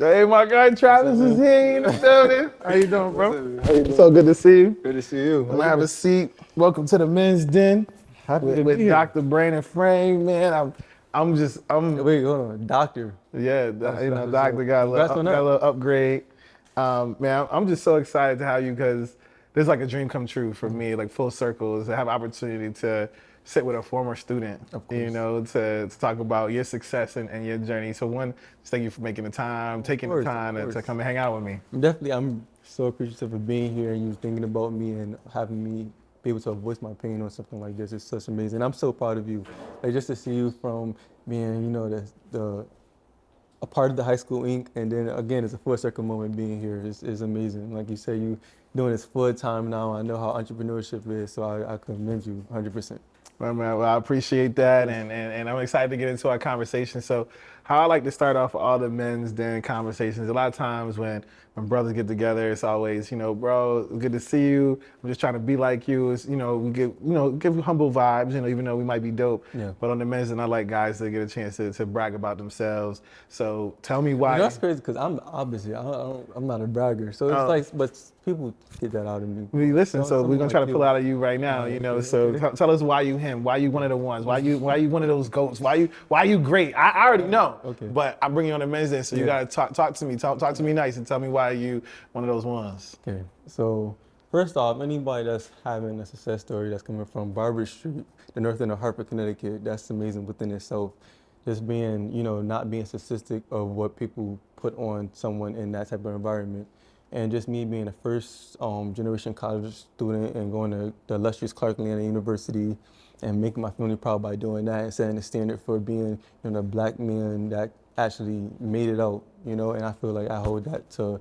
Hey, my guy Travis is here in the building. How you doing, bro? So good to see you. Good to see you. I'm gonna have a seat. Welcome to the Men's Den Happy to be with here. Dr. Brandon Frame, man. Wait, hold on. Doctor. Yeah, That's Doctor got congrats on got a that. little upgrade. Man, I'm just so excited to have you because this is like a dream come true for me, like full circle, is to have opportunity to sit with a former student, Of course. you know, to talk about your success and your journey. So one, just thank you for making the time, taking the course, time of to course. come and hang out with me. Definitely, I'm so appreciative of being here and you thinking about me and having me be able to voice my opinion on something like this. It's such amazing. I'm so proud of you. Like just to see you from being, the a part of the high school Inc. and then again, it's a full circle moment being here is amazing. Like you say, you doing this full time now. I know how entrepreneurship is, so I commend you 100%. Well, I appreciate that, and I'm excited to get into our conversation. So, how I like to start off all the men's den conversations. A lot of times when brothers get together, it's always, bro, good to see you. I'm just trying to be like you. It's, we give humble vibes, even though we might be dope. Yeah. But on the men's den, I like guys to get a chance to brag about themselves. So, tell me why. That's crazy because I'm obviously I'm not a bragger, so it's like, but people get that out of me. Listen, so we're gonna try to pull out of you right now, So tell us why you him, why you one of the ones, why you one of those goats, why you great. I already know, Okay. but I'm bringing you on the men's day, so you gotta talk to me, talk to me nice, and tell me why you one of those ones. Okay, so first off, anybody that's having a success story that's coming from Barber Street, the north end of Hartford, Connecticut, that's amazing within itself. Just being, not being statistic of what people put on someone in that type of environment. And just me being a first generation college student and going to the illustrious Clark Atlanta University and making my family proud by doing that and setting the standard for being, the black man that actually made it out, and I feel like I hold that to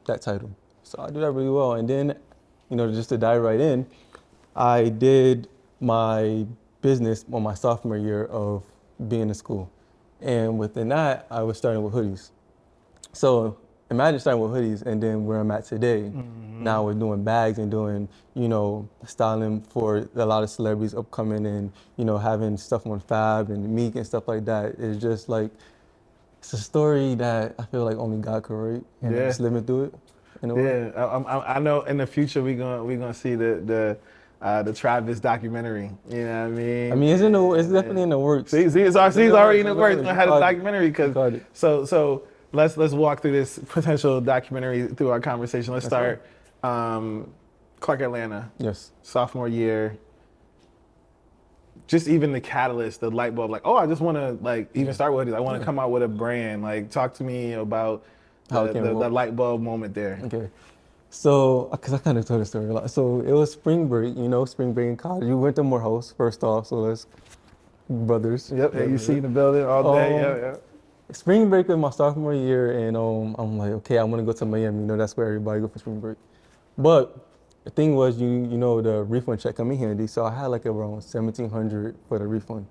that title. So I do that really well. And then, just to dive right in, I did my business on my sophomore year of being in school. And within that, I was starting with hoodies. So imagine starting with hoodies and then where I'm at today. Mm-hmm. Now we're doing bags and doing, styling for a lot of celebrities upcoming and, having stuff on Fab and Meek and stuff like that. It's just like, it's a story that I feel like only God could write, and I'm just living through it. I know in the future we're gonna see the Travis documentary. You know what I mean? I mean, it's definitely in the works. See, it's already in the works. We're gonna have a documentary Got it. so let's walk through this potential documentary through our conversation. Let's start. Clark Atlanta. Yes. Sophomore year. Just even the catalyst, the light bulb, like, oh, I just want to even start with it. I want to come out with a brand. Like, talk to me about the light bulb moment there. Okay. So, because I kind of told the story a lot. So it was spring break, spring break in college. You went to Morehouse first off, so let's brothers. Yep, you see in the building all day. Yeah. Spring break was my sophomore year, and I'm like, okay, I'm gonna go to Miami. That's where everybody go for spring break. But the thing was, the refund check come in handy, so I had like around $1,700 for the refund,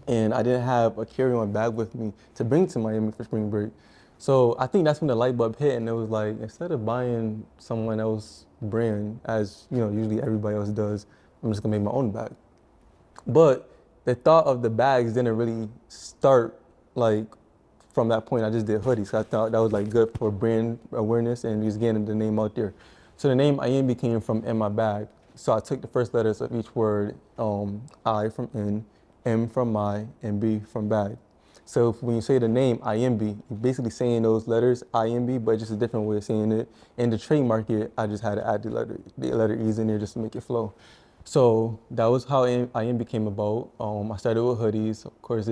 and I didn't have a carry-on bag with me to bring to Miami for spring break. So I think that's when the light bulb hit, and it was like, instead of buying someone else's brand, as usually everybody else does, I'm just gonna make my own bag. But the thought of the bags didn't really start like from that point. I just did hoodies. So I thought that was like good for brand awareness and just getting the name out there. So the name IEMBE came from in my bag. So I took the first letters of each word, I from in, M from my, and B from bag. So when you say the name IEMBE, you're basically saying those letters IEMBE, but just a different way of saying it. In the trademark it, I just had to add the letter E's in there just to make it flow. So that was how IEMBE came about. I started with hoodies. Of course,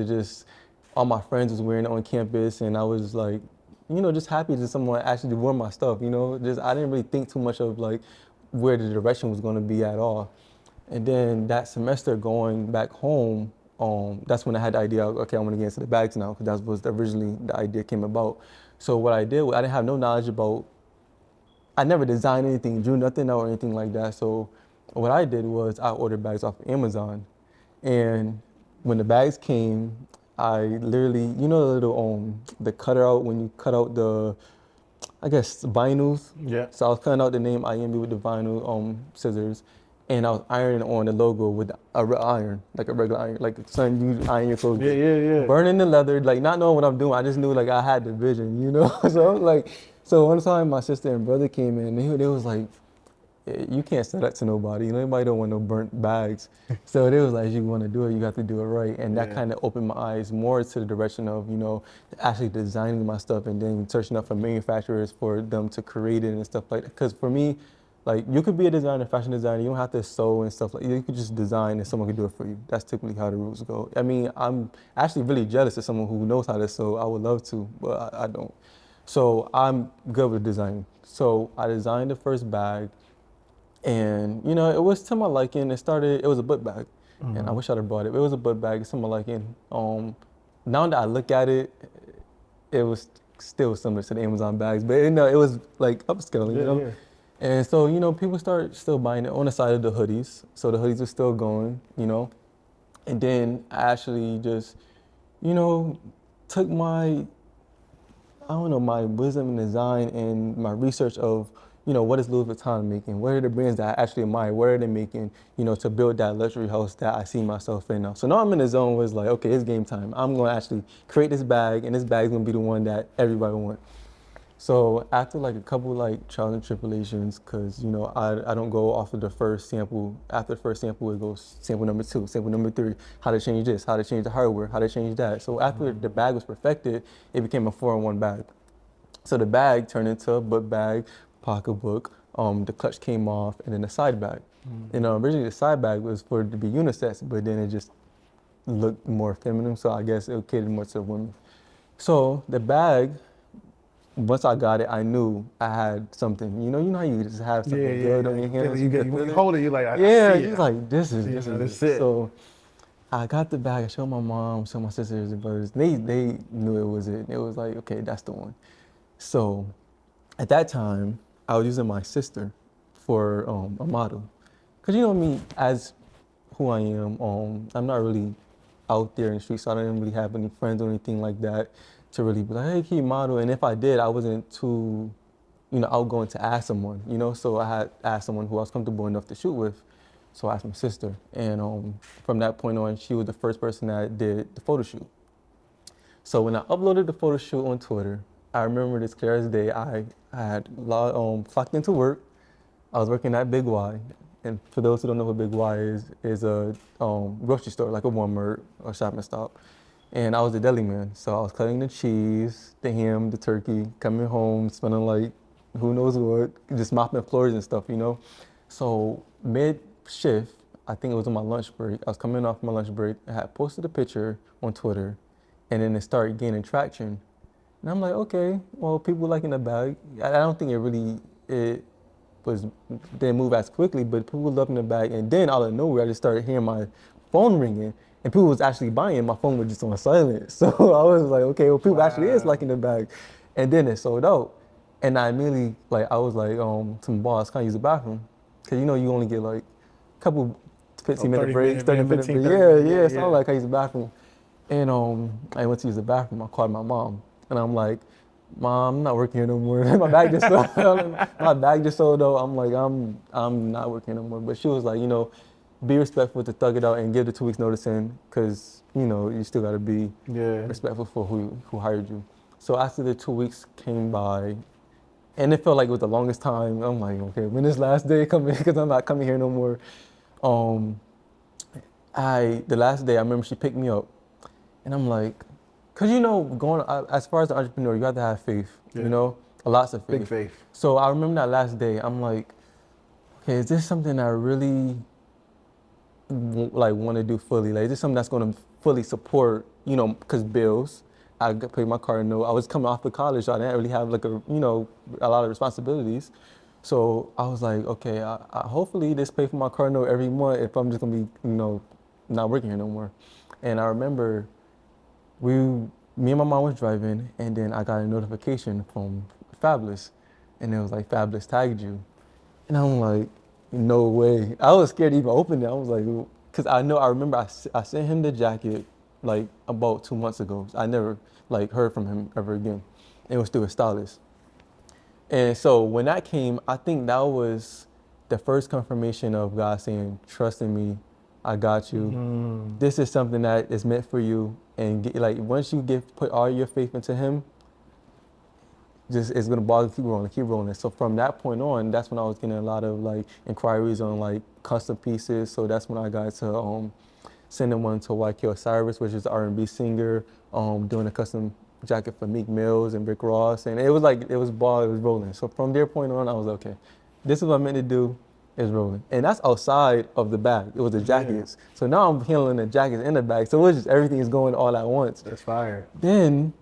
all my friends was wearing it on campus, and I was like, just happy that someone actually wore my stuff. I didn't really think too much of like where the direction was going to be at all. And then that semester going back home, that's when I had the idea, okay, I want to get into the bags now, because that was originally the idea came about. So what I did, I didn't have no knowledge about, I never designed anything, drew nothing out or anything like that. So what I did was I ordered bags off Amazon. And when the bags came, I literally, the little, the cutter out, when you cut out the, I guess, vinyls. Yeah. So I was cutting out the name IEMBE with the vinyl scissors. and I was ironing on the logo with a iron, like a regular iron, like son, you iron your clothes. Yeah. Burning the leather, like not knowing what I'm doing. I just knew like I had the vision, you know. So I was like, so one time my sister and brother came in, and they was like, you can't sell that to nobody. You know, anybody don't want no burnt bags. So they was like, if you want to do it, you got to do it right. And that Yeah. kind of opened my eyes more to the direction of, you know, actually designing my stuff and then searching up for manufacturers for them to create it and stuff like that. Because for me, like you could be a designer, fashion designer, you don't have to sew and stuff like that. You could just design and someone could do it for you. That's typically how the rules go. I mean, I'm actually really jealous of someone who knows how to sew. I would love to, but I don't. So I'm good with designing. So I designed the first bag. And you know, it was to my liking. It was a book bag, and I wish I'd have brought it. It was a book bag. It's to my liking. Now that I look at it, it was still similar to the Amazon bags, but you know, it was like upscaling, you know. Yeah. And so you know, people start still buying it on the side of the hoodies. So the hoodies were still going, you know. And then I actually just, you know, took my I don't know, my wisdom in design and my research of, you know, what is Louis Vuitton making? What are the brands that I actually admire? What are they making, you know, to build that luxury house that I see myself in now? So now I'm in the zone where it's like, okay, it's game time. I'm going to actually create this bag, and this bag is going to be the one that everybody wants. So after like a couple like trials and tribulations, because you know I don't go off of the first sample. After the first sample, it goes sample number 2, sample number 3. How to change this? How to change the hardware? How to change that? So after the bag was perfected, it became a 4-in-1 bag. So the bag turned into a book bag, pocketbook. The clutch came off, and then the side bag. And originally the side bag was for it to be unisex, but then it just looked more feminine. So I guess it catered more to women. So the bag, once I got it, I knew I had something. You know how you just have something good on your hands. When you hold it, you're like, I Yeah, see you're it. like, this is That's it. it. So I got the bag. I showed my mom, showed my sisters and brothers. They knew it was it. It was like, okay, that's the one. So at that time, I was using my sister for a model. Cause you know me, as who I am, I'm not really out there in the streets, so I didn't really have any friends or anything like that to really be like, hey, can you model? And if I did, I wasn't too, you know, outgoing to ask someone, you know? So I had asked someone who I was comfortable enough to shoot with. So I asked my sister. And from that point on, she was the first person that did the photo shoot. So when I uploaded the photo shoot on Twitter, I remember this clear as day. I had clocked into work. I was working at Big Y, and for those who don't know what Big Y is a grocery store, like a Walmart or Shopping Stop. And I was the deli man, so I was cutting the cheese, the ham, the turkey, coming home, smelling like who knows what, just mopping floors and stuff, you know. So mid shift, I think it was on my lunch break. I was coming off my lunch break. I had posted a picture on Twitter, and then it started gaining traction. And I'm like, okay, well, people liking the bag. I don't think it was didn't move as quickly, but people were loving the bag. And then out of nowhere, I just started hearing my phone ringing, and people was actually buying. My phone was just on silent. So I was like, okay, well, people actually is liking the bag. And then it sold out. And I immediately, like, I was like, to my boss, can I use the bathroom? Because you know, you only get like a couple 15-minute breaks, 30-minute breaks. Yeah. So I was like, can I use the bathroom? And I went to use the bathroom. I called my mom, and I'm like, Mom, I'm not working here no more. My bag just sold. My bag just sold though. I'm like, I'm not working no more. But she was like, you know, be respectful to thug it out and give the 2 weeks notice in, because you know you still gotta be respectful for who hired you. So after the 2 weeks came by, and it felt like it was the longest time. I'm like, okay, when is last day coming? Because I'm not coming here no more. Um, the last day I remember she picked me up, and I'm like, cause you know, as far as an entrepreneur, you have to have faith. You know, lots of faith. Big faith. So I remember that last day. I'm like, okay, is this something I really like want to do fully? Like, is this something that's going to fully support? You know, cause bills. I paid my car note. I was coming off of college, so I didn't really have like a lot of responsibilities. So I was like, okay, I hopefully this pay for my car note every month if I'm just gonna be not working here no more. And I remember me and my mom was driving, and then I got a notification from Fabulous, and it was like, Fabulous tagged you. And I'm like, no way. I was scared to even open it. I was like, because I remember I sent him the jacket like about 2 months ago. I never like heard from him ever again. It was through a stylist. And so when that came, I think that was the first confirmation of God saying, trust in me, I got you. This is something that is meant for you. And like once you put all your faith into him, just it's gonna bother, keep rolling, keep rolling. So from that point on, that's when I was getting a lot of like inquiries on like custom pieces. So that's when I got to sending one to YK Cyrus, which is the R&B singer, doing a custom jacket for Meek Mills and Rick Ross, and it was rolling. So from their point on, I was like, okay, this is what I'm meant to do, is rolling. And that's outside of the bag. It was the jackets. So now I'm handling the jackets in the bag. So it was just everything is going all at once. That's fire. Then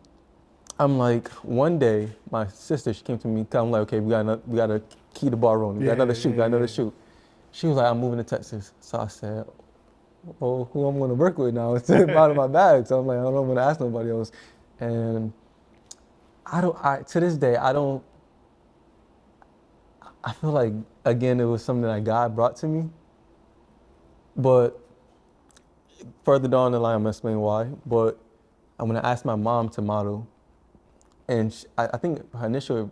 I'm like, one day, my sister, she came to me, I'm like, okay, we gotta keep the ball rolling. We got another shoot. She was like, I'm moving to Texas. So I said, oh, who I'm gonna work with now? It's out of my bag. So I'm like, I don't want to ask nobody else. And to this day, I feel like, again, it was something that God brought to me. But further down the line, I'm gonna explain why. But I'm gonna ask my mom to model. And I think her initial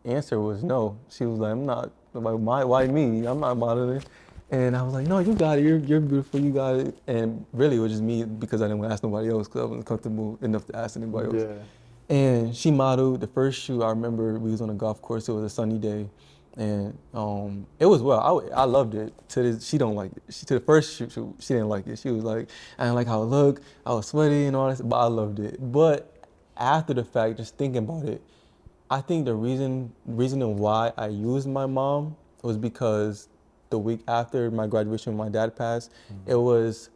answer was no. She was like, I'm not, like, why me? I'm not modeling. And I was like, no, you got it. You're beautiful. You got it. And really, it was just me because I didn't want to ask nobody else because I wasn't comfortable enough to ask anybody else. Yeah. And she modeled the first shoot. I remember we was on a golf course. It was a sunny day, and it was well. I loved it. She don't like it. To the first shoot, she didn't like it. She was like, I didn't like how it looked. I was sweaty and all this, but I loved it. But after the fact, just thinking about it, I think the reason why I used my mom was because the week after my graduation, when my dad passed, it was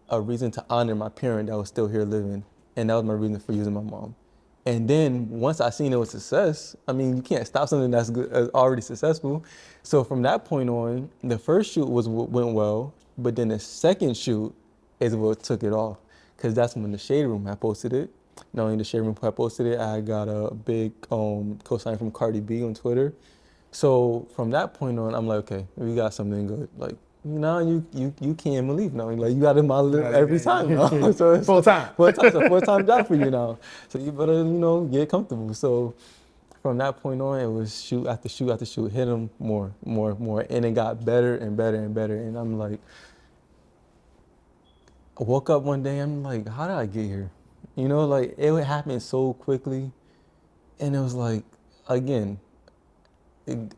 a reason to honor my parent that was still here living, and that was my reason for using my mom. And then once I seen it was success, I mean, you can't stop something that's good, already successful. So from that point on, the first shoot went well, but then the second shoot is what took it off, because that's when the Shade Room had posted it. Not only the Shade Room had posted it, I got a big cosign from Cardi B on Twitter. So from that point on, I'm like, okay, we got something good. Like, now you can't believe now. Like, you got to model it every time now. So it's Full time. It's a full-time job for you now. So you better, get comfortable. So from that point on, it was shoot after shoot after shoot, hit them more. And it got better and better and better. And I'm like, I woke up one day, I'm like, how did I get here? Like, it would happen so quickly. And it was like, again,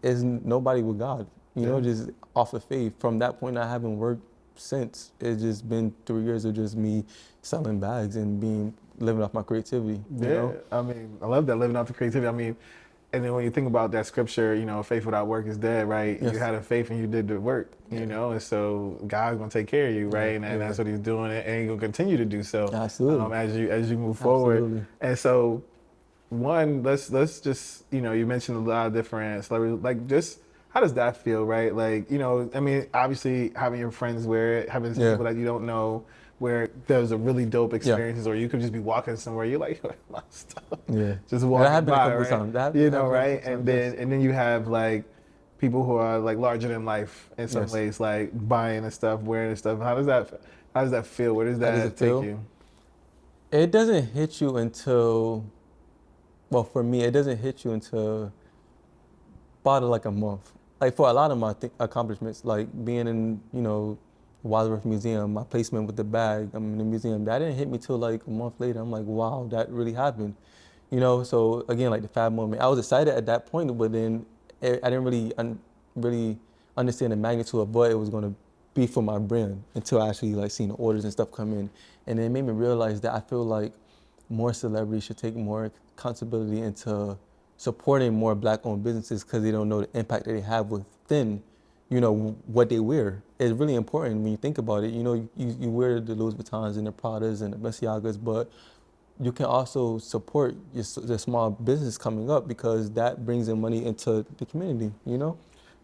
it's nobody with God, just off of faith. From that point, I haven't worked since. It's just been 3 years of just me selling bags and living off my creativity. I mean, I love that, living off the creativity. I mean, and then when you think about that scripture, faith without work is dead, right? Yes. You had a faith and you did the work, and so God's gonna take care of you, right? And that's what He's doing, and He's gonna continue to do so. Absolutely. As you move forward. Absolutely. And so, let's just, you mentioned a lot of different celebrities, like, just how does that feel, right? Like, I mean, obviously having your friends wear it, having some people that you don't know where there's a really dope experiences, or you could just be walking somewhere, you're like, my stuff. Just walking by, right? Right? And then you have like people who are like larger than life in some ways, like buying the stuff, wearing the stuff. How does that feel? Where does that take you? It doesn't hit you until, well, for me, it doesn't hit you until about like a month. Like, for a lot of my accomplishments, like being in, Wadsworth Museum, my placement with the bag, I'm in the museum, that didn't hit me till like a month later. I'm like, wow, that really happened. So again, like the fab moment, I was excited at that point, but then I didn't really understand the magnitude of what it was going to be for my brand until I actually like seeing the orders and stuff come in. And it made me realize that I feel like more celebrities should take more accountability into supporting more Black-owned businesses, because they don't know the impact that they have within, what they wear. It's really important when you think about it. You wear the Louis Vuittons and the Pradas and the Balenciagas, but you can also support the small business coming up, because that brings in money into the community,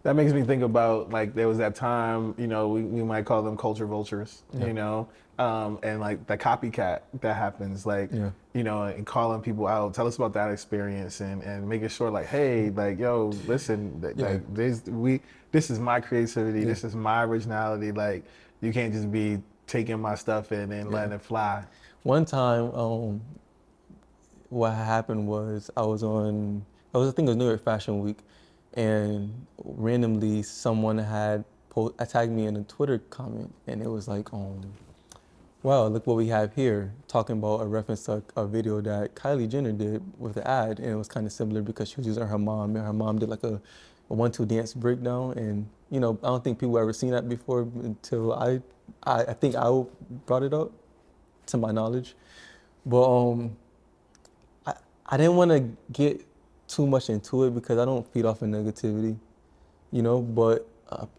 That makes me think about, like, there was that time, we might call them culture vultures, and like the copycat that happens, like, and calling people out. Tell us about that experience, and making sure, like, hey, like, yo, listen, like, this is my creativity, this is my originality. Like, you can't just be taking my stuff in and letting it fly. One time, what happened was I think it was New York Fashion Week, and randomly someone had tagged me in a Twitter comment, and it was like, wow, look what we have here, talking about a reference to a video that Kylie Jenner did with the ad, and it was kind of similar because she was using her mom, and her mom did like a 1-2 dance breakdown, and I don't think people ever seen that before until I think I brought it up, to my knowledge, but I I didn't want to get too much into it because I don't feed off of negativity, but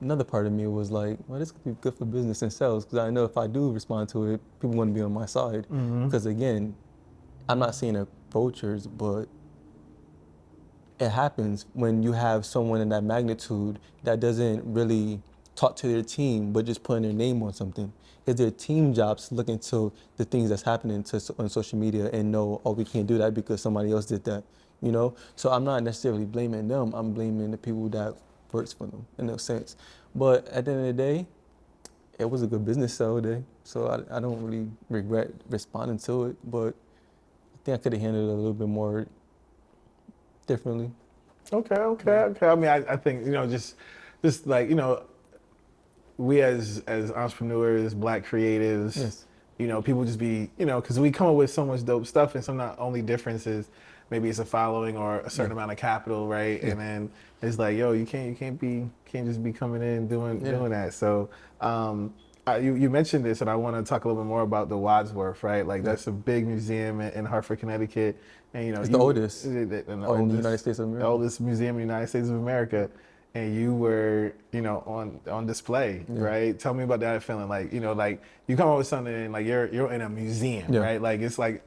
another part of me was like, well, this could be good for business and sales because I know if I do respond to it, people want to be on my side. Because again, I'm not saying they're vultures, but it happens when you have someone in that magnitude that doesn't really talk to their team, but just putting their name on something. It's their team jobs to look into the things that's happening on social media and know, oh, we can't do that because somebody else did that. So I'm not necessarily blaming them. I'm blaming the people that works for them in a sense. But at the end of the day, it was a good business sell day. So I don't really regret responding to it, but I think I could have handled it a little bit more differently. Okay. I mean, I think just like we as entrepreneurs, black creatives, Yes. people just be because we come up with so much dope stuff, and some not only difference is maybe it's a following or a certain amount of capital, right? Yeah. And then it's like, yo, you can't just be coming in doing that. So you mentioned this, and I want to talk a little bit more about the Wadsworth, right? Like that's a big museum in Hartford, Connecticut, and It's the oldest. in In the United States of the America. oldest museum in the United States of America, and you were on display, right? Tell me about that feeling, like like you come up with something and like you're in a museum, Yeah. right? Like it's like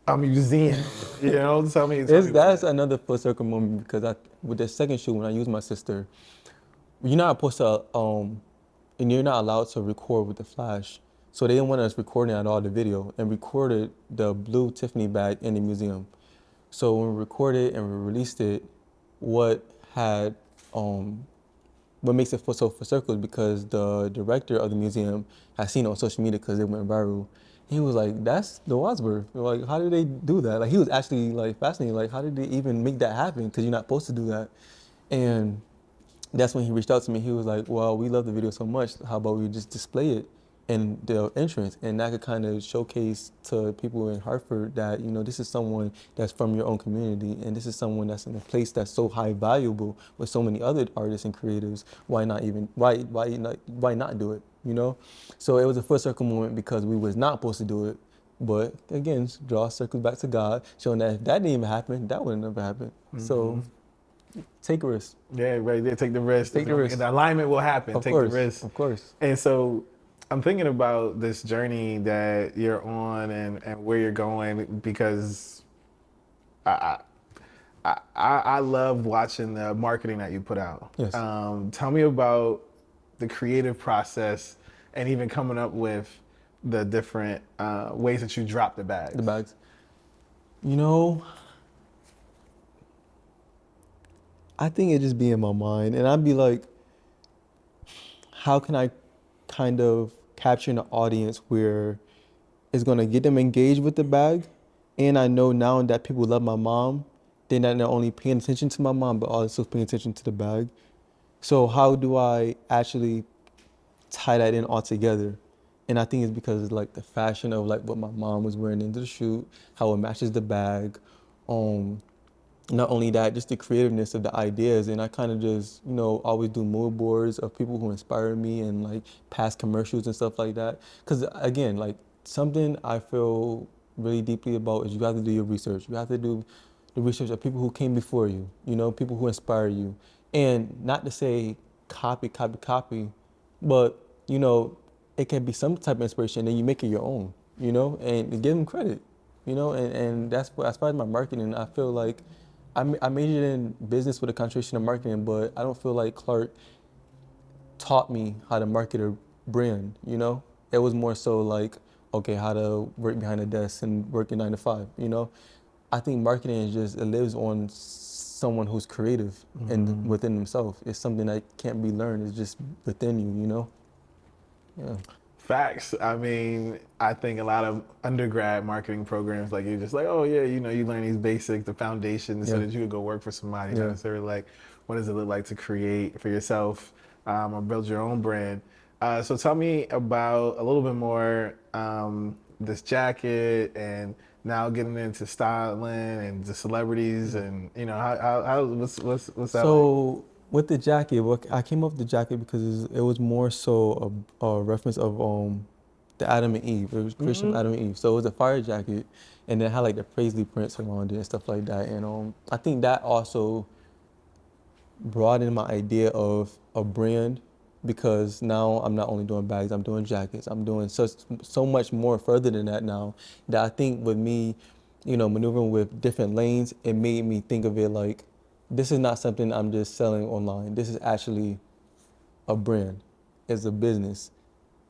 a museum, Tell me That's about that. another full circle moment because with the second shoot when I used my sister, you're not supposed to and you're not allowed to record with the flash. So they didn't want us recording at all the video and recorded the blue Tiffany bag in the museum. So when we recorded and we released it, what had what makes it for circles because the director of the museum had seen it on social media because it went viral. He was like, "That's the Wadsworth. Like, how did they do that?" Like, he was actually like fascinated. Like, how did they even make that happen? Because you're not supposed to do that. And that's when he reached out to me. He was like, well, we love the video so much. How about we just display it in the entrance? And that could kind of showcase to people in Hartford that, this is someone that's from your own community. And this is someone that's in a place that's so high valuable with so many other artists and creatives. Why not do it? So it was a full circle moment because we was not supposed to do it. But again, draw circles back to God, showing that if that didn't even happen, that would never happen. So take a risk. Yeah, right there. Take the risk. Take the risk. The alignment will happen. Of Take course, the risk. of course. And so I'm thinking about this journey that you're on and where you're going because I love watching the marketing that you put out. Yes. Tell me about the creative process and even coming up with the different ways that you drop the bags. The bags. You know, I think it just be in my mind, and I'd be like, how can I kind of capture an audience where it's gonna get them engaged with the bag, and I know now that people love my mom, they're not only paying attention to my mom, but also paying attention to the bag. So how do I actually tie that in all together? And I think it's because it's like the fashion of like what my mom was wearing into the shoot, how it matches the bag. Not only that, just the creativeness of the ideas. And I kind of just, always do mood boards of people who inspire me and like past commercials and stuff like that. Because again, like something I feel really deeply about is you have to do your research. You have to do the research of people who came before you, people who inspire you. And not to say copy, but, it can be some type of inspiration and you make it your own, and give them credit, and that's what, as far as my marketing, I feel like I majored in business with a concentration in marketing, but I don't feel like Clark taught me how to market a brand, It was more so like, okay, how to work behind a desk and work a 9 to 5, I think marketing is just, it lives on someone who's creative and within themselves. It's something that can't be learned. It's just within you, Yeah. Facts. I mean, I think a lot of undergrad marketing programs, like you're just like, oh yeah, you learn these basics, the foundations, so Yeah. that you could go work for somebody. Not Yeah. necessarily like, what does it look like to create for yourself or build your own brand. So tell me about a little bit more this jacket and now getting into styling and the celebrities and how what's that like? So with the jacket, what I came up with the jacket because it was more so a reference of the Adam and Eve. It was creation of Adam and Eve. So it was a fire jacket, and it had like the paisley prints around it and stuff like that. And I think that also broadened my idea of a brand because now I'm not only doing bags, I'm doing jackets. I'm doing so much more further than that now that I think with me, maneuvering with different lanes, it made me think of it like this is not something I'm just selling online. This is actually a brand. It's a business.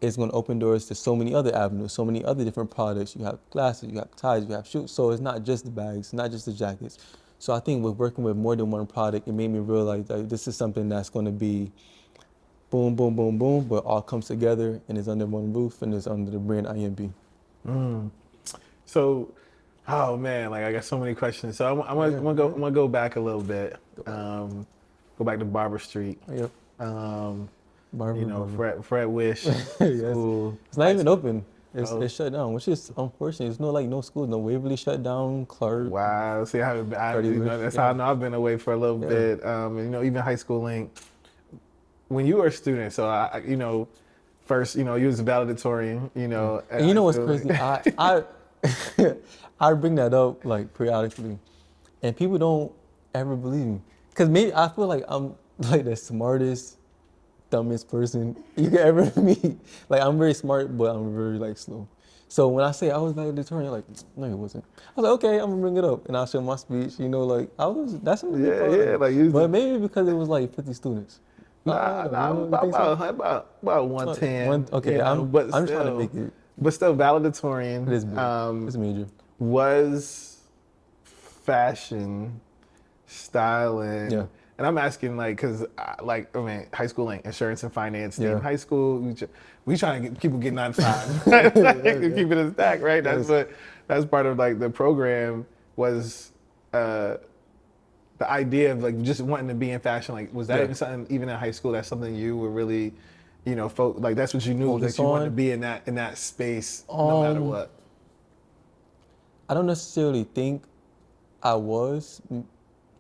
It's going to open doors to so many other avenues, so many other different products. You have glasses, you have ties, you have shoes. So it's not just the bags, not just the jackets. So I think with working with more than one product, it made me realize that this is something that's going to be boom, boom, boom, boom, but all comes together and is under one roof and is under the brand IEMBE. So, oh man, like I got so many questions. So I'm gonna go back a little bit. Go back to Barber Street. Yep. Um, Barber. Fred Wish Yes. School. It's not even open. Oh, It's shut down, which is unfortunate. There's no schools, no Waverly shut down, Clark, wow. See, Freddie Wish. that's how Yeah. I know I've been away for a little Yeah. bit. Even high school link. When you were a student, so first, you was a valedictorian, at And you high know what's school. crazy? I I bring that up like periodically, and people don't ever believe me. Cause maybe I feel like I'm like the smartest, dumbest person you could ever meet. Like I'm very smart, but I'm very like slow. So when I say I was valedictorian, you're like, no, it wasn't. I was like, okay, I'm gonna bring it up, and I'll show my speech. That's something to be Yeah, proud yeah, of. like you. But maybe because it was like 50 students. I don't Nah, know. You think so? about 110. Okay, But I'm trying to still, make it. It valedictorian. is big. It's major. Was fashion, styling, Yeah. and I'm asking like, cause high school ain't insurance and finance. Yeah. In high school, we trying to get people getting 9 to 5, keep it a stack, right? Yes. That's part of like the program was. The idea of like just wanting to be in fashion, like was that Yeah. even something even in high school? That's something you were really, like that's what you knew Focus that you wanted to on? be in that space no matter what. I don't necessarily think I was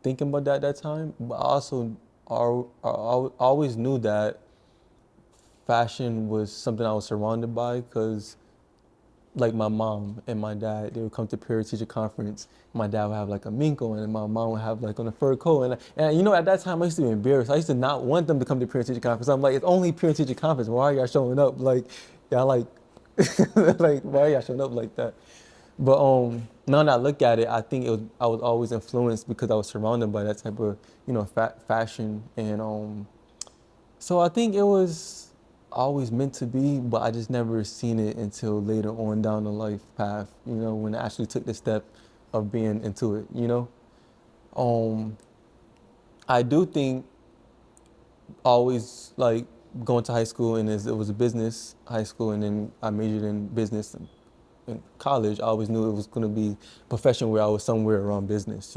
thinking about that at that time, but I also always knew that fashion was something I was surrounded by because like my mom and my dad, they would come to parent teacher conference. My dad would have like a mink on, and my mom would have like on a fur coat. And at that time, I used to be embarrassed. I used to not want them to come to parent teacher conference. I'm like, it's only parent teacher conference. Why are y'all showing up? Like, y'all like, like, why are y'all showing up like that? But now that I look at it, I think I was always influenced because I was surrounded by that type of fashion, and so I think it was always meant to be, but I just never seen it until later on down the life path, when I actually took the step of being into it, I do think always like going to high school and it was a business high school and then I majored in business in college. I always knew it was going to be a profession where I was somewhere around business,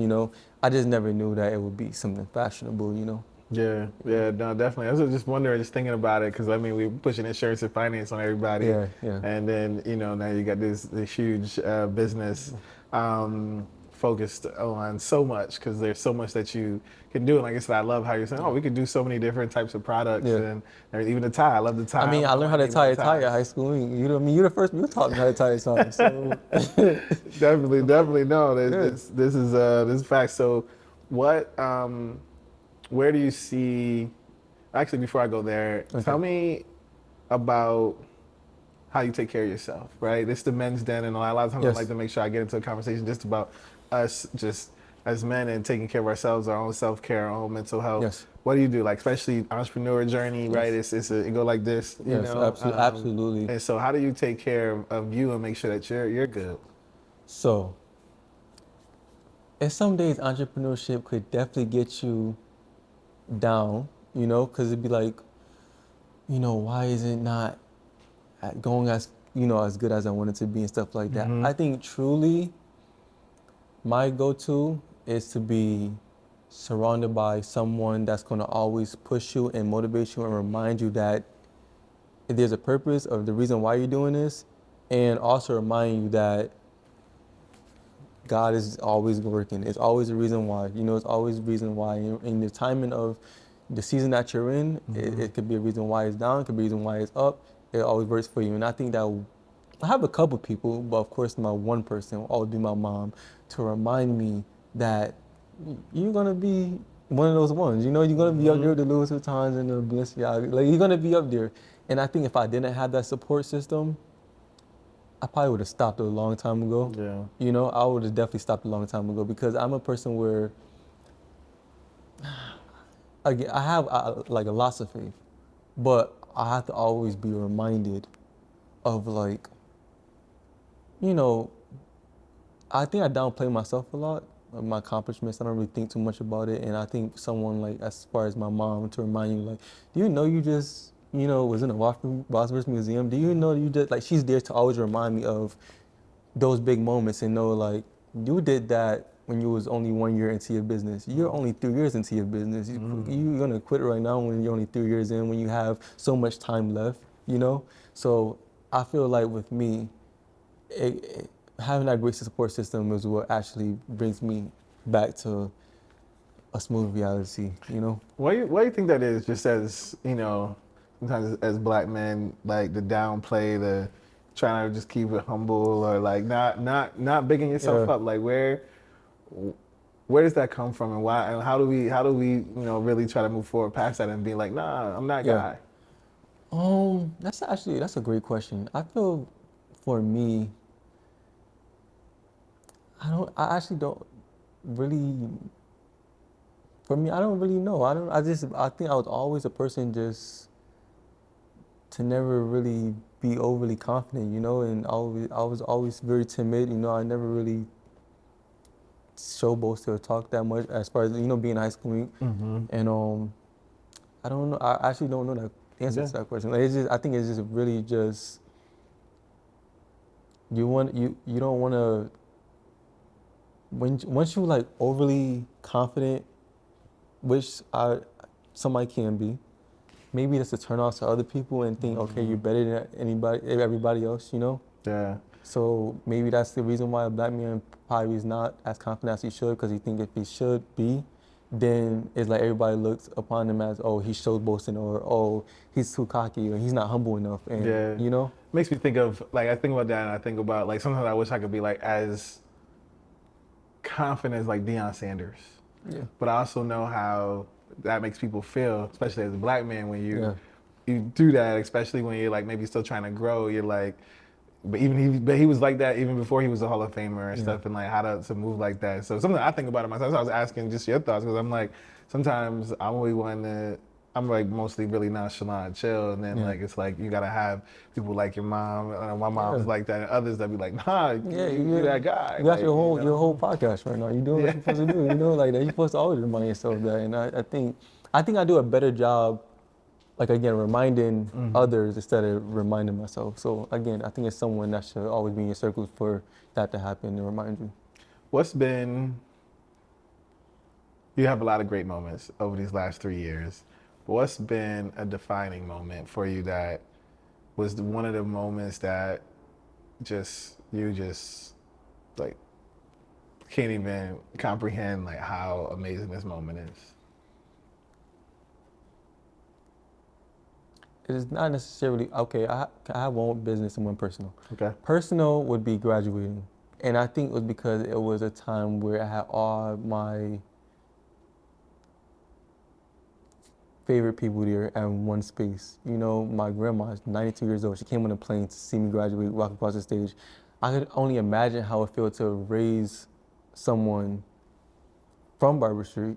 I just never knew that it would be something fashionable. Yeah, no, definitely. I was just wondering, just thinking about it, because I mean, we're pushing insurance and finance on everybody, Yeah, yeah. and then now you got this huge business focused on so much, because there's so much that you can do. And like I said, I love how you're saying, oh, we could do so many different types of products, Yeah. and even the tie. I love the tie. I mean, I learned how to tie a tie at high school. You're the first one who taught me how to tie a tie. So Definitely no. This is fact. So, what? Where do you see? Actually, before I go there, Okay. tell me about how you take care of yourself. Right, this is the men's den, and a lot of times Yes. I like to make sure I get into a conversation just about us, just as men, and taking care of ourselves, our own self care, our own mental health. Yes. What do you do? Like, especially entrepreneur journey, right? It go like this, Yes, absolutely. And so, how do you take care of you and make sure that you're good? So, and some days entrepreneurship could definitely get you down, because it'd be like, why is it not going as as good as I wanted to be and stuff like that. I think truly my go-to is to be surrounded by someone that's going to always push you and motivate you and remind you that there's a purpose of the reason why you're doing this, and also remind you that God is always working. It's always a reason why. It's always a reason why. In the timing of the season that you're in, it could be a reason why it's down, it could be a reason why it's up. It always works for you. And I think that I have a couple people, but of course my one person will always be my mom, to remind me that you're gonna be one of those ones. You're gonna be up there with the Lewis Vuittons and the Balenciaga. Like, you're gonna be up there. And I think if I didn't have that support system, I probably would have stopped a long time ago. Yeah. I would have definitely stopped a long time ago, because I'm a person where again, I have like a lots of faith, but I have to always be reminded of, like, you know, I think I downplay myself a lot, my accomplishments. I don't really think too much about it. And I think someone, like, as far as my mom, to remind you, like, do you know you just, was in the Bosworth Museum? Do you know you just, like, she's there to always remind me of those big moments and know, like, you did that when you was only 1 year into your business. You're only 3 years into your business. You're gonna quit right now when you're only 3 years in, when you have so much time left. So I feel like with me, having that great support system is what actually brings me back to a smooth reality. Why do you think that is? Just as sometimes as black men, like the downplay, the trying to just keep it humble, or like not bigging yourself Yeah. up. Like where does that come from, and why? And how do we really try to move forward past that and be like, nah, I'm that Yeah. guy. That's a great question. I feel, for me, I actually don't really, for me, I don't really know. I think I was always a person just to never really be overly confident, and I was always very timid. I never really showboated or talked that much, as far as, being in high school. And I don't know. I actually don't know the answer Yeah. to that question. Like, I think it's just really just, you don't want to, once you, like, overly confident, which somebody can be, maybe that's a turn off to other people and think, okay, you're better than everybody else. Yeah. So maybe that's the reason why a black man probably is not as confident as he should, because he think if he should be, then it's like everybody looks upon him as, oh, he's show boasting, or, oh, he's too cocky, or he's not humble enough. And Yeah. Makes me think of, like, I think about that, and I think about, like, sometimes I wish I could be like as confident as like Deion Sanders. Yeah. But I also know how that makes people feel, especially as a black man, when you Yeah. you do that, especially when you're like maybe still trying to grow. You're like, but he was like that even before he was a Hall of Famer and stuff, and like how to move like that. So something I think about it myself. So I was asking just your thoughts, because I'm like, sometimes I'm always one that I'm like mostly really nonchalant, chill, and then like it's like you gotta have people like your mom. My mom's like that, and others that be like, nah, you that guy. You got Like, your whole podcast right now. You're doing what you're supposed to do. Like that. You're supposed to always remind yourself that. And I think I do a better job, like, again, reminding others instead of reminding myself. So again, I think it's someone that should always be in your circles for that to happen and remind you. What's been You have a lot of great moments over these last 3 years. But what's been a defining moment for you that was one of the moments that you just like can't even comprehend like how amazing this moment is? It is not necessarily, okay, I have one business and one personal. Okay. Personal would be graduating. And I think it was because it was a time where I had all my favorite people there in one space. My grandma is 92 years old. She came on a plane to see me graduate, walk across the stage. I could only imagine how it felt to raise someone from Barber Street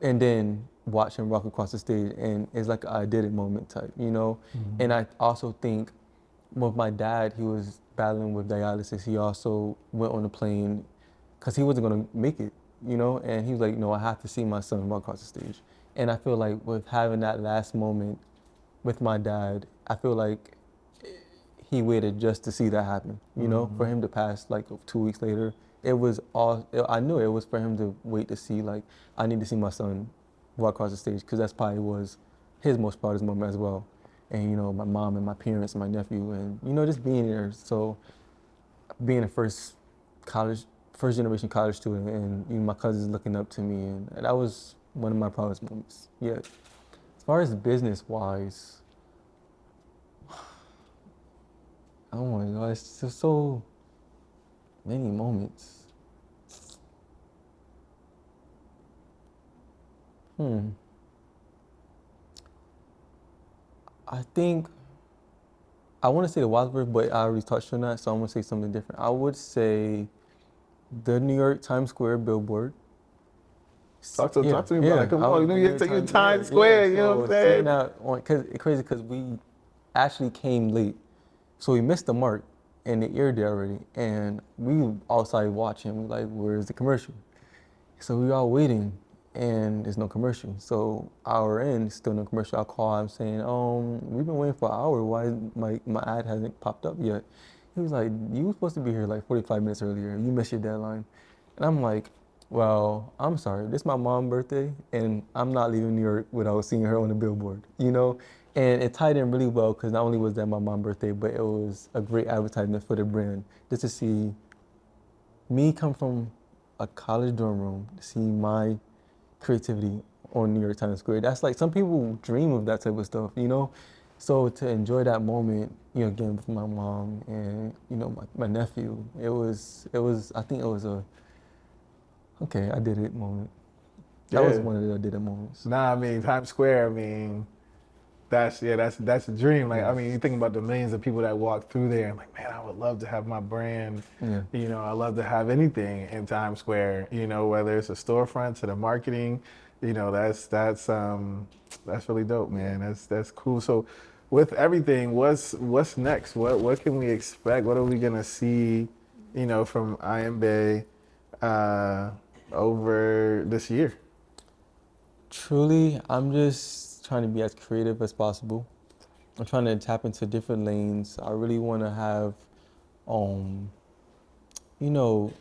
and then watch him walk across the stage, and it's like a I did it moment type. And I also think with my dad, he was battling with dialysis. He also went on a plane because he wasn't gonna make it, and he was like, no, I have to see my son walk across the stage. And I feel like with having that last moment with my dad, I feel like he waited just to see that happen. You know, for him to pass like 2 weeks later, it was all. I knew it was for him to wait to see like I need to see my son walk across the stage because that's probably was his most proudest moment as well. And you know, my mom and my parents and my nephew and you know just being there. So being a first generation college student, and you know, my cousins looking up to me, and that was one of my proudest moments. Yeah. As far as business wise, oh my God, it's just so many moments. I think I want to say the Wadsworth, but I already touched on that, so I'm gonna say something different. I would say the New York Times Square billboard. Talk to me about it. Come I on, was you know, New you're York taking Times, Times Square. You know what I'm so seeing saying? that on, cause it's crazy, cause we actually came late, so we missed the mark, and it aired there already, and we all started watching. We like, where's the commercial? So we all waiting, and there's no commercial. So our end, still no commercial. I call him saying, we've been waiting for an hour. Why my ad hasn't popped up yet? He was like, you were supposed to be here like 45 minutes earlier. You missed your deadline. And I'm like, well, I'm sorry. This is my mom's birthday, and I'm not leaving New York without seeing her on the billboard, you know? And it tied in really well because not only was that my mom's birthday, but it was a great advertisement for the brand. Just to see me come from a college dorm room to see my creativity on New York Times Square. That's like some people dream of that type of stuff, you know? So to enjoy that moment, you know, again with my mom and, you know, my nephew, I think it was a, okay, I did it moment. That was Yeah. one of the I did it moments. Nah, I mean Times Square. I mean, that's a dream. Like, I Yeah. mean, you think about the millions of people that walk through there, and like, man, I would love to have my brand. Yeah. You know, I love to have anything in Times Square. You know, whether it's a storefront to the marketing. You know, that's really dope, man. That's cool. So, with everything, what's next? What can we expect? What are we gonna see? You know, from IEMBE over this year. Truly, I'm just trying to be as creative as possible. I'm trying to tap into different lanes. I really want to have, um, you know,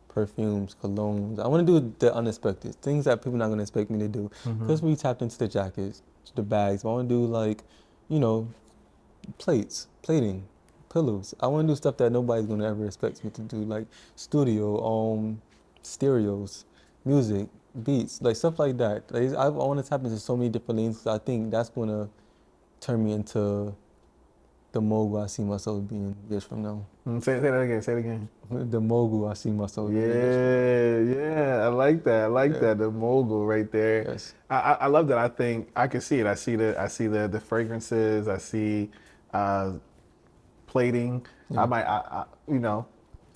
perfumes, colognes. I want to do the unexpected things that people not gonna expect me to do. Because we tapped into the jackets, the bags. I want to do like, you know, plating, pillows. I want to do stuff that nobody's gonna ever expect me to do, like studio, stereos, music, beats, like stuff like that. Like, I want to tap into so many different lanes. 'Cause I think that's gonna turn me into the mogul I see myself being years from now. Say that again. Say it again. The mogul I see myself being years from now. Yeah. I like that. I like Yeah. that. The mogul right there. Yes. I love that. I think I can see it. I see the fragrances. I see uh, plating. I Yeah. might you know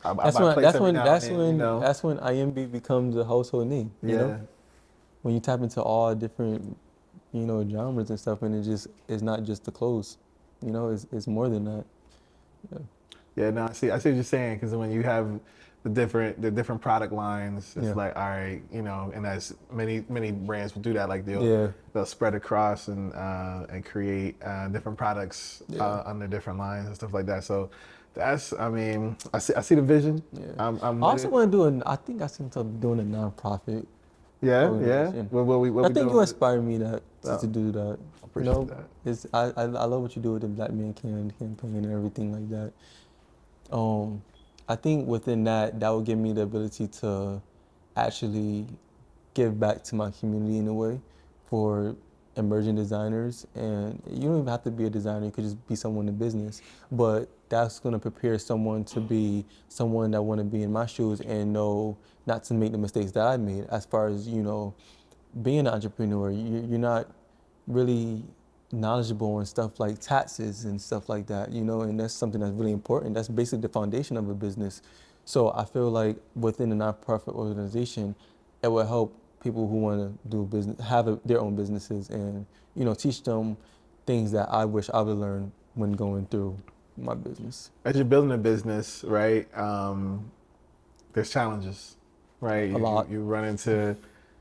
I That's buy when plates that's every when now and that's then. You when know. that's when IMB becomes a household name. You know, Yeah. when you tap into all different, you know, genres and stuff, and it's not just the clothes. You know, it's more than that. Yeah. Yeah, no, I see what you're saying because when you have the different product lines, it's Yeah. like all right, you know, and as many brands will do that, like Yeah. they'll spread across and create different products Yeah. under different lines and stuff like that. So I mean, I see the vision. Yeah. I'm I with also it. want to I think I see myself doing a nonprofit Yeah. organization. What I we think you doing? inspire me to Oh, do that. I You appreciate know, that. I love what you do with the Black Man Can campaign and everything like that. Um, I think within that will give me the ability to actually give back to my community in a way for emerging designers. And you don't even have to be a designer, you could just be someone in business. But that's gonna prepare someone to be someone that wanna be in my shoes and know not to make the mistakes that I made as far as, you know, being an entrepreneur. You're not really knowledgeable on stuff like taxes and stuff like that, you know, and that's something that's really important. That's basically the foundation of a business. So I feel like within a nonprofit organization, it will help people who want to do business, their own businesses, and you know, teach them things that I wish I would learn when going through my business. As you're building a business, right? There's challenges, right? A lot. You run into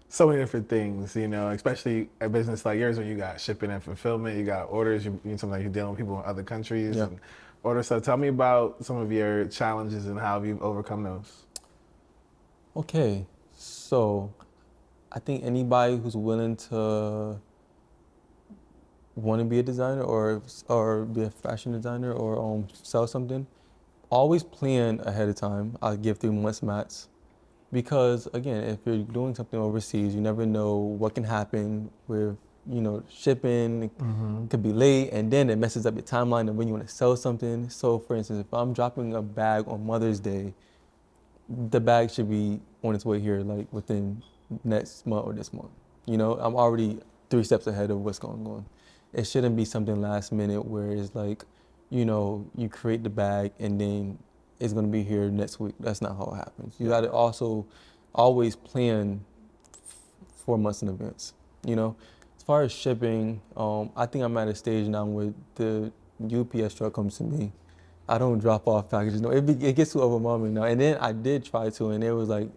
so many different things, you know, especially a business like yours where you got shipping and fulfillment, you got orders, sometimes you're dealing with people in other countries Yeah. and order stuff. Tell me about some of your challenges and how you've overcome those. Okay, so I think anybody who's willing to want to be a designer or be a fashion designer or sell something, always plan ahead of time. I give 3 months max because again, if you're doing something overseas, you never know what can happen with shipping. It could be late, and then it messes up your timeline of when you want to sell something. So, for instance, if I'm dropping a bag on Mother's Day, the bag should be on its way here like within next month or this month. I'm already 3 steps ahead of what's going on. It shouldn't be something last minute where it's like, you create the bag and then it's gonna be here next week. That's not how it happens. You gotta also always plan 4 months in advance. As far as shipping, I think I'm at a stage now where the UPS truck comes to me. I don't drop off packages. No, it gets too overwhelming now. And then I did try to, and it was like,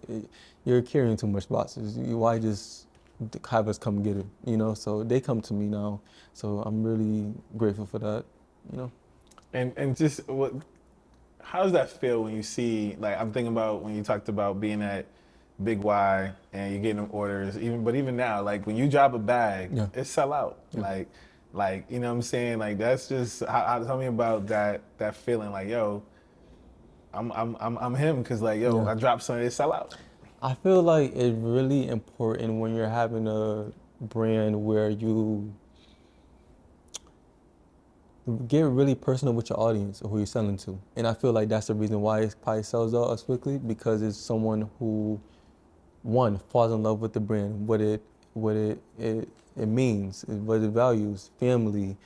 you're carrying too much boxes. Why just have us come get it? So they come to me now. So I'm really grateful for that. And just how does that feel when you see, like, I'm thinking about when you talked about being at Big Y and you're getting them orders, even now, like when you drop a bag, Yeah. it sell out. Yeah. Like, you know what I'm saying? Like that's just tell me about that feeling, like, yo, I'm him, because like, yo, Yeah. I dropped something, it sell out. I feel like it's really important when you're having a brand where you get really personal with your audience or who you're selling to. And I feel like that's the reason why it probably sells out as quickly, because it's someone who, one, falls in love with the brand, what it means, what it values, family,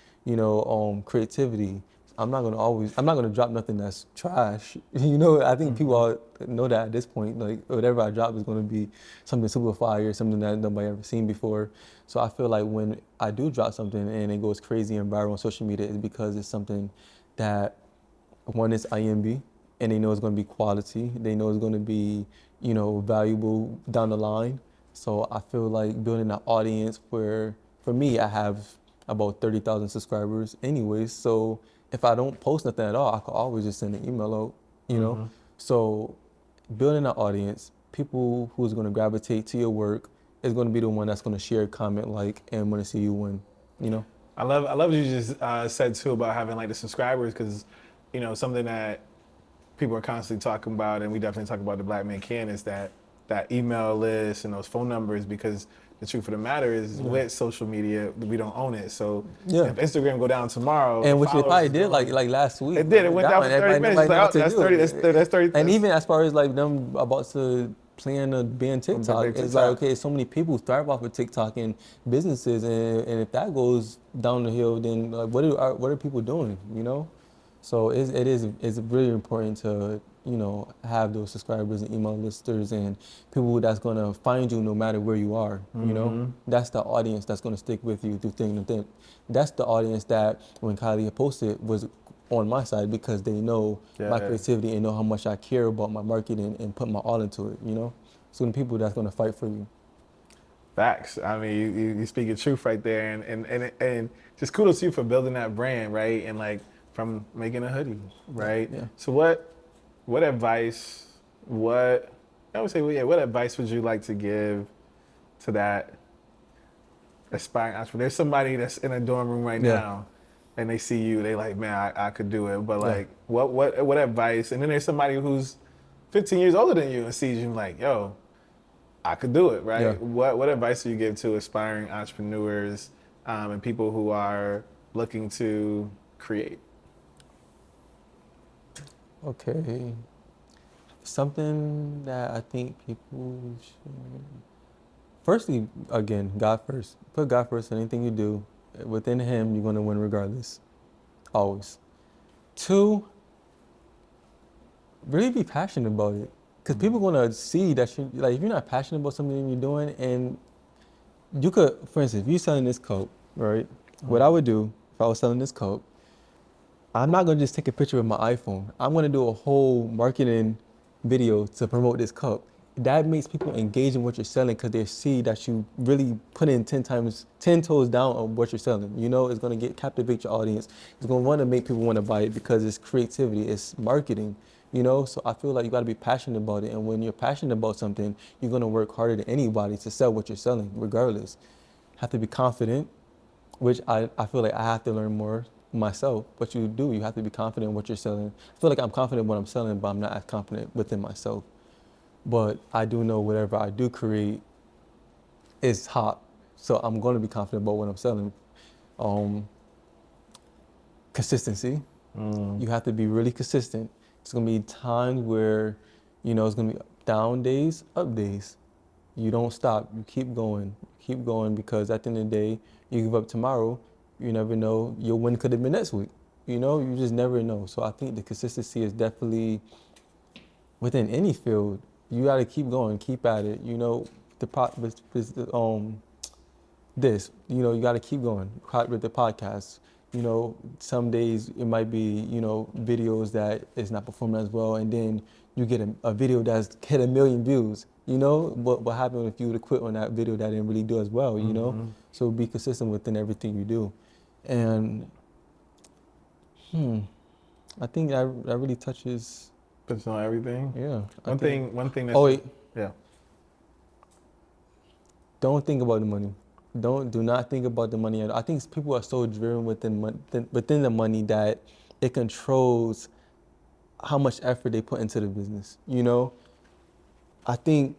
creativity. I'm not gonna drop nothing that's trash. I think people all know that at this point. Like whatever I drop is gonna be something super fire, something that nobody ever seen before. So I feel like when I do drop something and it goes crazy and viral on social media, it's because it's something that, one, is IEMBE, and they know it's gonna be quality. They know it's gonna be, valuable down the line. So I feel like building an audience where, for me, I have about 30,000 subscribers anyways. So if I don't post nothing at all, I could always just send an email out. So building an audience, people who's going to gravitate to your work is going to be the one that's going to share, comment, like, and want to see you win. I love what you just said too about having like the subscribers, because something that people are constantly talking about, and we definitely talk about the Black Man Can, is that email list and those phone numbers, because the truth of the matter is, with social media, we don't own it. So if Instagram go down tomorrow, and which it probably did like last week. It did. It went down for 30 minutes. Like, oh, that's 30. That's 30. And even as far as like them about to plan to ban TikTok, it's like, okay, so many people thrive off of TikTok and businesses, and if that goes down the hill, then like, what are people doing? So it's really important to have those subscribers and email listers and people that's gonna find you no matter where you are. That's the audience that's gonna stick with you through thick and thin. That's the audience that when Kylie posted was on my side, because they know my creativity and know how much I care about my marketing and put my all into it. So the people that's gonna fight for you. Facts. I mean, you speak your truth right there, and just kudos to you for building that brand, right? And like, from making a hoodie, right? Yeah. So what advice, what advice would you like to give to that aspiring entrepreneur? There's somebody that's in a dorm room right now, and they see you, they like, man, I could do it. But like, what advice? And then there's somebody who's 15 years older than you and sees you like, yo, I could do it, right? Yeah. What advice do you give to aspiring entrepreneurs and people who are looking to create? Okay. Something that I think people should... Firstly, again, God first. Put God first in anything you do. Within Him, you're going to win regardless. Always. 2, really be passionate about it. Because people are going to see that like, if you're not passionate about something you're doing, and you could, for instance, if you're selling this coat, right? What I would do if I was selling this coat, I'm not gonna just take a picture with my iPhone. I'm gonna do a whole marketing video to promote this cup. that makes people engage in what you're selling because they see that you really put in 10 toes down on what you're selling. You know, it's going to captivate your audience. It's going to want to make people want to buy it because it's creativity, it's marketing, you know? So I feel like you got to be passionate about it. And when you're passionate about something, you're going to work harder than anybody to sell what you're selling, regardless. Have to be confident, which I feel like I have to learn more myself, but you do. You have to be confident in what you're selling. I feel like I'm confident in what I'm selling, but I'm not as confident within myself. But I do know whatever I do create is hot. So I'm going to be confident about what I'm selling. Um, Consistency. You have to be really consistent. It's going to be times where, you know, it's going to be down days, up days. You don't stop. You keep going because at the end of the day, you give up tomorrow, you never know. Your win could have been next week. You know, you just never know. So I think the consistency is definitely within any field. You got to keep going, keep at it. You know, this, you know, you got to keep going with the podcast. You know, some days it might be, you know, videos that is not performing as well, and then you get a video that's hit 1 million views. You know, what happened if you would have quit on that video that didn't really do as well, you know? So be consistent within everything you do. And I think that really touches, Puts on everything. yeah. One thing that's Oh, wait. yeah. Don't think about the money. Do not think about the money. I think people are so driven within the money that it controls how much effort they put into the business. You know, I think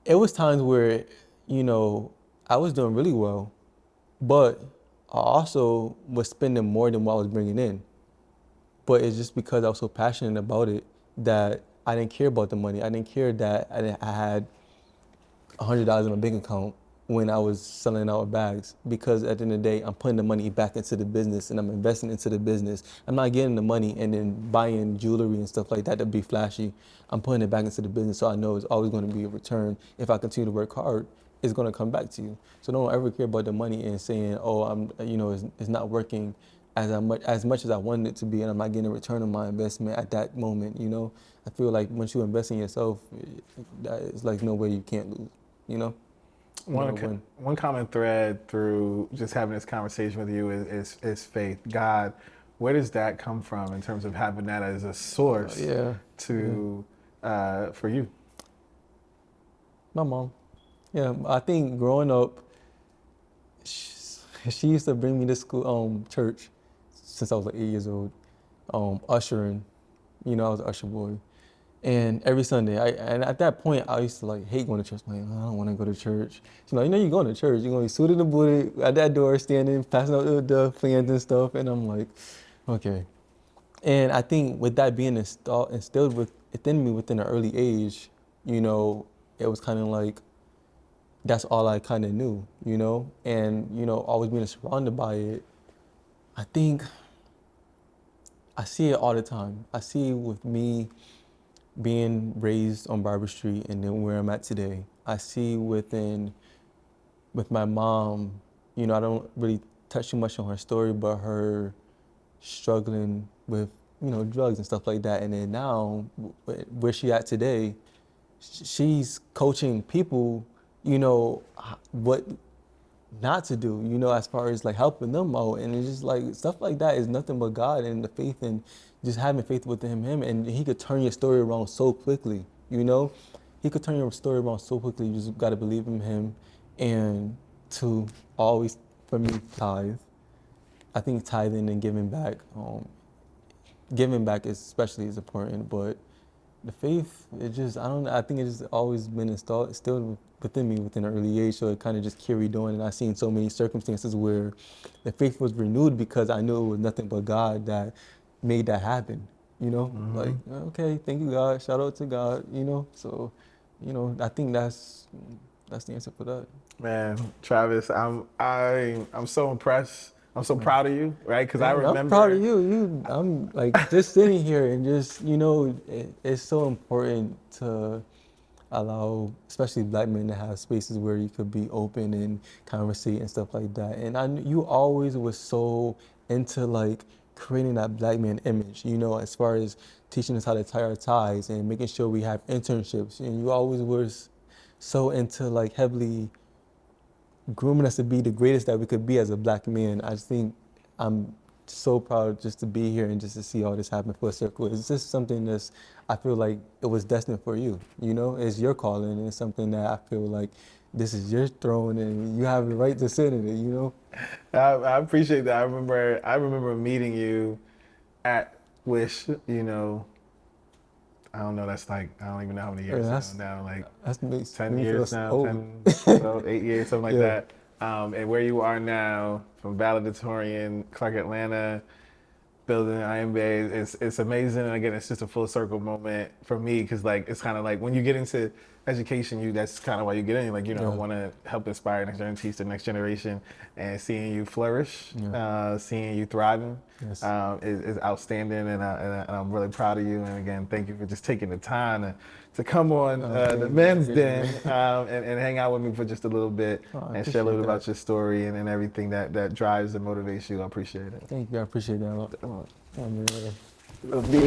it was times where, you know, I was doing really well, but I also was spending more than what I was bringing in. But it's just because I was so passionate about it that I didn't care about the money. I didn't care that I had $100 in my bank account when I was selling out bags, because at the end of the day, I'm putting the money back into the business and I'm investing into the business. I'm not getting the money and then buying jewelry and stuff like that to be flashy. I'm putting it back into the business, so I know it's always going to be a return. If I continue to work hard, it's going to come back to you. So don't ever care about the money and saying, oh, it's not working as much as I wanted it to be, and I'm not getting a return on my investment at that moment. You know, I feel like once you invest in yourself, it's like no way you can't lose. You know. One common thread through just having this conversation with you is faith. God, where does that come from in terms of having that as a source for you? My mom. Yeah, I think growing up, she used to bring me to school, church, since I was like 8 years old, ushering. You know, I was an usher boy. And every Sunday, and at that point, I used to like hate going to church. Like, I don't want to go to church. She's like, you know, you're going to church. You're going to be suited and booted at that door, standing, passing out the fans and stuff. And I'm like, okay. And I think with that being instilled within me within an early age, you know, it was kind of like, that's all I kind of knew, you know? And, you know, always being surrounded by it, I think I see it all the time. I see it with me being raised on Barber Street and then where I'm at today. I see with my mom, you know, I don't really touch too much on her story, but her struggling with, you know, drugs and stuff like that. And then now, where she at today, she's coaching people, you know, what not to do, you know, as far as like helping them out. And it's just like stuff like that is nothing but God and the faith and just having faith within him. And he could turn your story around so quickly, you know? He could turn your story around so quickly. You just got to believe in him. And to always, for me, tithe. I think tithing and giving back especially is important, but the faith, I think it's just always been still within me within an early age, so it kind of just carried on, and I've seen so many circumstances where the faith was renewed because I knew it was nothing but God that made that happen, you know? Like, okay, thank you, God, shout out to God, you know? So, you know, I think that's the answer for that. Man, Travis, I'm so impressed. I'm so proud of you, right? Because I remember. I'm proud of you. I'm like just sitting here and just, you know, it's so important to allow, especially Black men, to have spaces where you could be open and conversate and stuff like that. And you always was so into like creating that black man image, you know, as far as teaching us how to tie our ties and making sure we have internships. And you always was so into like heavily grooming us to be the greatest that we could be as a black man. I just think I'm so proud just to be here and just to see all this happen full circle. It's just something that's, I feel like it was destined for you, you know? It's your calling, and it's something that I feel like this is your throne and you have the right to sit in it, you know? I appreciate that. I remember meeting you at Wish, you know, I don't know, that's like, I don't even know how many years now, like That makes 10 me years feel now, old. 10, 12, 8 years, something like Yeah. that. And where you are now, from valedictorian, Clark Atlanta, building IEMBE, it's amazing. And again, it's just a full circle moment for me, because like it's kind of like when you get into education, that's kind of why you get in. Like, you know, I Yeah. want to help inspire next generation, teach the next generation, and seeing you flourish, Yeah. seeing you thriving, Yes. is outstanding, and I'm really proud of you. And again, thank you for just taking the time to come on the Men's Den, and hang out with me for just a little bit, Oh, I and share a little appreciate bit that. about your story and everything that drives and motivates you. I appreciate it. Thank you. I appreciate that a lot. I mean, Being